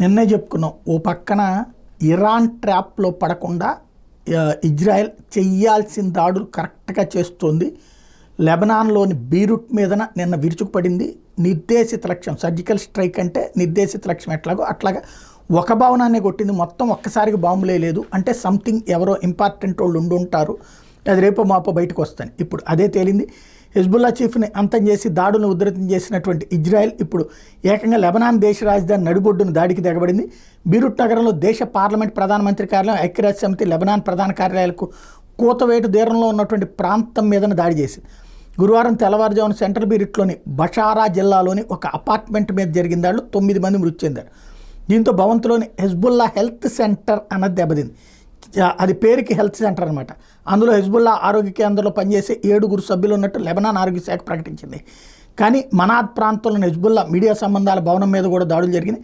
నిన్నే చెప్పుకున్నాం, ఓ పక్కన ఇరాన్ ట్రాప్లో పడకుండా ఇజ్రాయెల్ చెయ్యాల్సిన దాడులు కరెక్ట్గా చేస్తోంది. లెబనాన్లోని బీరూట్ మీదన నిన్న విరుచుకుపడింది. నిర్దేశిత లక్ష్యం, సర్జికల్ స్ట్రైక్ అంటే నిర్దేశిత లక్ష్యం ఎట్లాగో అట్లాగా ఒక భవనాన్ని కొట్టింది. మొత్తం ఒక్కసారికి బాంబులే లేదు అంటే సంథింగ్ ఎవరో ఇంపార్టెంట్ వాళ్ళు ఉండుంటారు, అది రేపో మాపో బయటకు వస్తాను. ఇప్పుడు అదే తేలింది. హిజ్బుల్లా చీఫ్ని అంతం చేసి దాడులను ఉధృతం చేసినటువంటి ఇజ్రాయెల్ ఇప్పుడు ఏకంగా లెబనాన్ దేశ రాజధాని నడిబొడ్డును దాడికి దిగబడింది. బీరూట్ నగరంలో దేశ పార్లమెంట్ ప్రధానమంత్రి కార్యాలయం, ఐక్యరాజ్య సమితి, లెబనాన్ ప్రధాన కార్యాలయాలకు కూతవేటు దూరంలో ఉన్నటువంటి ప్రాంతం మీదన దాడి చేసింది. గురువారం తెల్లవారుజామున సెంట్రల్ బీరూట్లోని బషారా జిల్లాలోని ఒక అపార్ట్మెంట్ మీద జరిగిన దాడిలో 9 మంది మృతి చెందారు. దీంతో భవంతిలోని హిజ్బుల్లా హెల్త్ సెంటర్ అన్నది దెబ్బతింది. అది పేరుకి హెల్త్ సెంటర్ అనమాట. అందులో హిజ్బుల్లా ఆరోగ్య కేంద్రంలో పనిచేసే 7 సభ్యులు ఉన్నట్టు లెబనాన్ ఆరోగ్య శాఖ ప్రకటించింది. కానీ మనాద్ ప్రాంతంలోని హిజ్బుల్లా మీడియా సంబంధాల భవనం మీద కూడా దాడులు జరిగింది.